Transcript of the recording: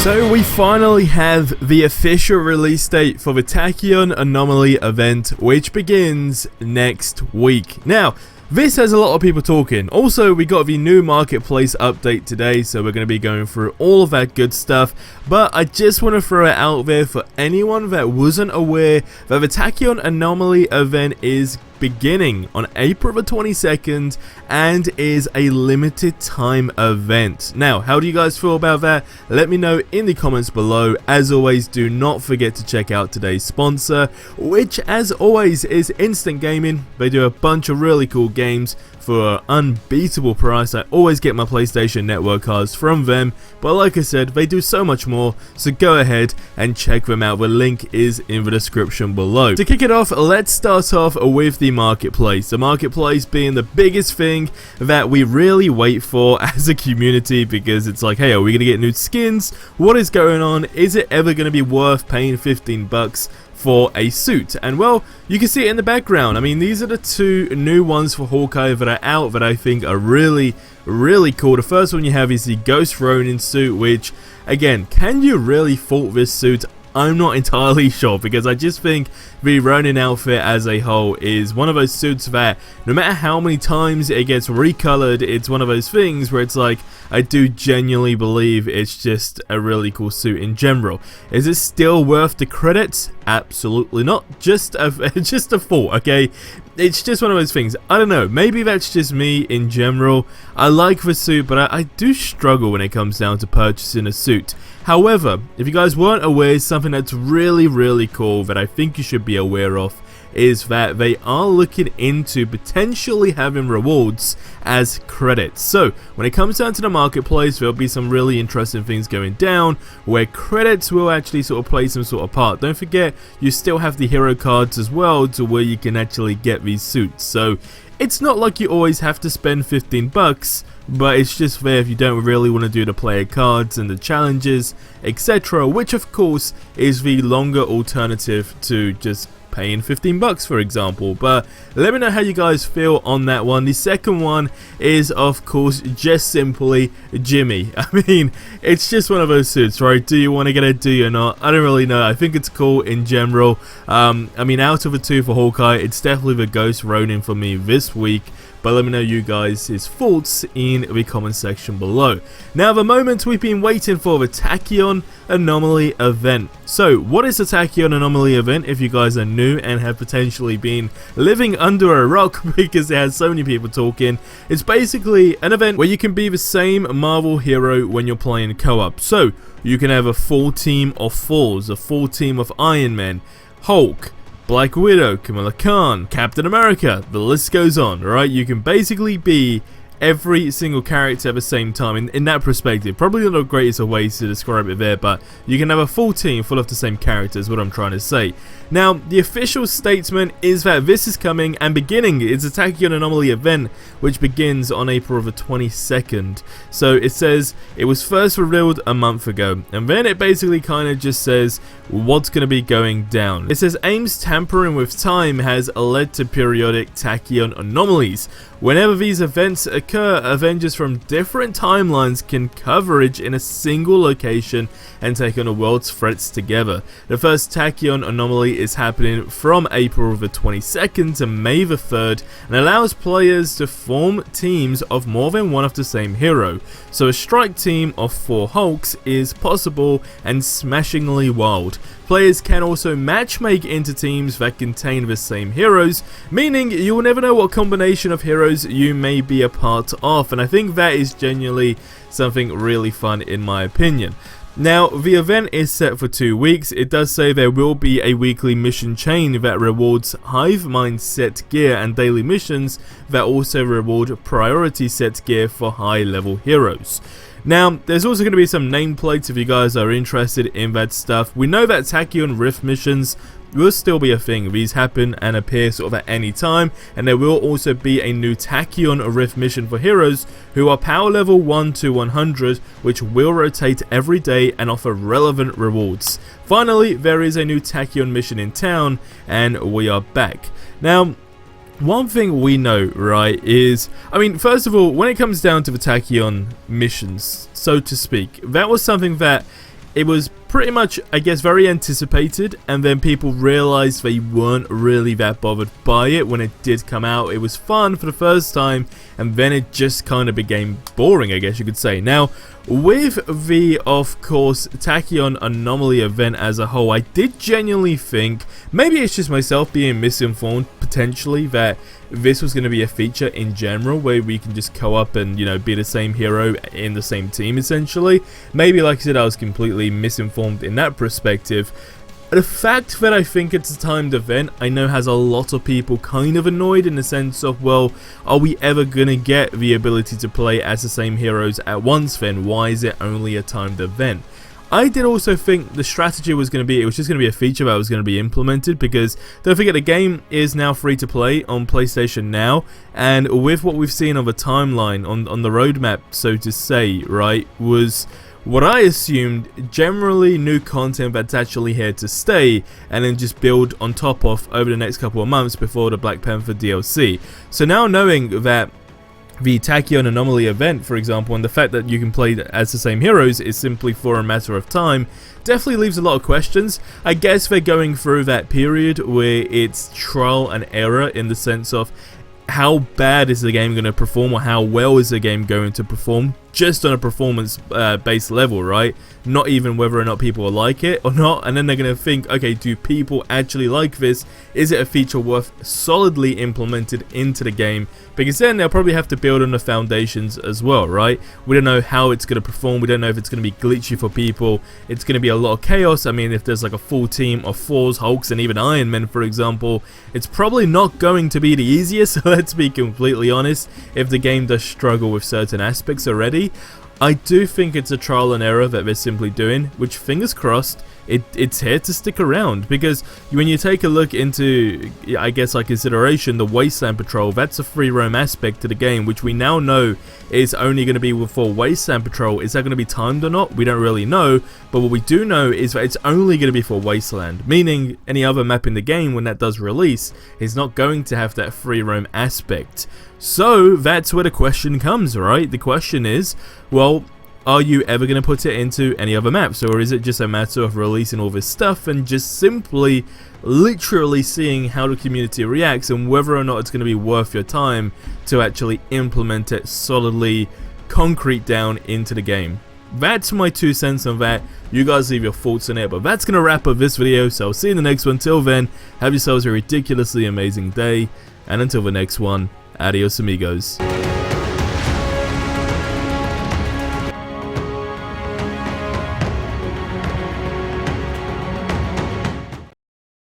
So we finally have the official release date for the Tachyon Anomaly event, which begins next week. Now, this has a lot of people talking. Also, we got the new marketplace update today, so we're going to be going through all of that good stuff. But I just want to throw it out there for anyone that wasn't aware that the Tachyon Anomaly event is beginning on April the 22nd and is a limited time event. Now, how do you guys feel about that? Let me know in the comments below. As always, do not forget to check out today's sponsor, which as always is Instant Gaming. They do a bunch of really cool games for an unbeatable price. I always get my PlayStation Network cards from them, but like I said, they do so much more, so go ahead and check them out. The link is in the description below. To kick it off, let's start off with the marketplace. The marketplace being the biggest thing that we really wait for as a community, because it's like, hey, are we gonna get new skins? What is going on? Is it ever gonna be worth paying 15 bucks for a suit? And well, you can see it in the background. I mean, these are the two new ones for Hawkeye that are out that I think are really cool. The first one you have is the Ghost Ronin suit, which again, can you really fault this suit? I'm not entirely sure, because I just think the Ronin outfit as a whole is one of those suits that no matter how many times it gets recolored, it's one of those things where it's like, I do genuinely believe it's just a really cool suit in general. Is it still worth the credits? Absolutely not. Just a thought, okay? It's just one of those things. I don't know, maybe that's just me in general. I like the suit, but I do struggle when it comes down to purchasing a suit. However, if you guys weren't aware, something that's really cool that I think you should be aware of is that they are looking into potentially having rewards as credits. So when it comes down to the marketplace, there'll be some really interesting things going down where credits will actually sort of play some sort of part. Don't forget, you still have the hero cards as well, to where you can actually get these suits. So it's not like you always have to spend 15 bucks, but it's just there if you don't really want to do the player cards and the challenges, etc., which of course is the longer alternative to just paying 15 bucks, for example. But let me know how you guys feel on that one. The second one is of course just simply Jimmy. I mean, it's just one of those suits, right? Do you want to get it? Do you not? I don't really know. I think it's cool in general. I mean, out of the two for Hawkeye, it's definitely the Ghost Ronin for me this week. But let me know you guys' thoughts in the comment section below. Now, the moment we've been waiting for, the Tachyon Anomaly event. So, what is the Tachyon Anomaly event if you guys are new and have potentially been living under a rock because it has so many people talking? It's basically an event where you can be the same Marvel hero when you're playing co-op. So, you can have a full team of Thors, a full team of Iron Man, Hulk, Black Widow, Kamala Khan, Captain America, the list goes on, right? You can basically be every single character at the same time in that perspective. Probably not the greatest of ways to describe it there, but you can have a full team full of the same characters, what I'm trying to say. Now, the official statement is that this is coming and beginning. It's a Tachyon Anomaly event, which begins on April the 22nd. So it says it was first revealed a month ago, and then it basically kind of just says what's going to be going down. It says Aim's tampering with time has led to periodic Tachyon anomalies. Whenever these events occur, Avengers from different timelines can converge in a single location and take on the world's threats together. The first Tachyon anomaly is happening from April the 22nd to May the 3rd and allows players to form teams of more than one of the same hero. So a strike team of 4 Hulks is possible and smashingly wild. Players can also matchmake into teams that contain the same heroes, meaning you will never know what combination of heroes you may be a part of, and I think that is genuinely something really fun in my opinion. Now, the event is set for 2 weeks. It does say there will be a weekly mission chain that rewards Hive Mind set gear and daily missions that also reward priority set gear for high level heroes. Now, there's also going to be some nameplates if you guys are interested in that stuff. We know that Tachyon Rift missions will still be a thing. These happen and appear sort of at any time, and there will also be a new Tachyon Rift mission for heroes who are power level 1 to 100, which will rotate every day and offer relevant rewards. Finally, there is a new Tachyon mission in town, and we are back. Now, one thing we know, right, is, I mean, first of all, when it comes down to the Tachyon missions, so to speak, that was something that it was pretty much, I guess, very anticipated, and then people realized they weren't really that bothered by it when it did come out. It was fun for the first time, and then it just kind of became boring, I guess you could say. Now, with the, of course, Tachyon Anomaly event as a whole, I did genuinely think, maybe it's just myself being misinformed, potentially, that this was going to be a feature in general where we can just co-op and, you know, be the same hero in the same team, essentially. Maybe, like I said, I was completely misinformed in that perspective. The fact that I think it's a timed event, I know has a lot of people kind of annoyed in the sense of, well, are we ever going to get the ability to play as the same heroes at once then? Why is it only a timed event? I did also think the strategy was going to be, it was just going to be a feature that was going to be implemented, because don't forget the game is now free to play on PlayStation Now, and with what we've seen on the timeline, on the roadmap, so to say, right, was what I assumed generally new content that's actually here to stay, and then just build on top of over the next couple of months before the Black Panther DLC. So now knowing that the Tachyon Anomaly event, for example, and the fact that you can play as the same heroes is simply for a matter of time, definitely leaves a lot of questions. I guess they're going through that period where it's trial and error in the sense of how bad is the game going to perform, or how well is the game going to perform, just on a performance based level, right? Not even whether or not people will like it or not. And then they're going to think, okay, do people actually like this? Is it a feature worth solidly implemented into the game? Because then they'll probably have to build on the foundations as well, right? We don't know how it's going to perform. We don't know if it's going to be glitchy for people. It's going to be a lot of chaos. I mean, if there's like a full team of Thors, Hulks, and even Iron Men, for example, it's probably not going to be the easiest. So let's be completely honest, if the game does struggle with certain aspects already, I do think it's a trial and error that they're simply doing, which, fingers crossed, it's here to stick around. Because when you take a look into, I guess, like consideration, the Wasteland Patrol, that's a free roam aspect to the game, which we now know is only going to be for Wasteland Patrol. Is that going to be timed or not? We don't really know, but what we do know is that it's only going to be for Wasteland, meaning any other map in the game, when that does release, is not going to have that free roam aspect. So that's where the question comes, right? The question is, well, are you ever going to put it into any other maps, or is it just a matter of releasing all this stuff and just simply literally seeing how the community reacts and whether or not it's going to be worth your time to actually implement it solidly, concrete down into the game? That's my 2 cents on that. You guys leave your thoughts on it, but that's going to wrap up this video, so I'll see you in the next one. Till then, have yourselves a ridiculously amazing day, and until the next one, adios amigos.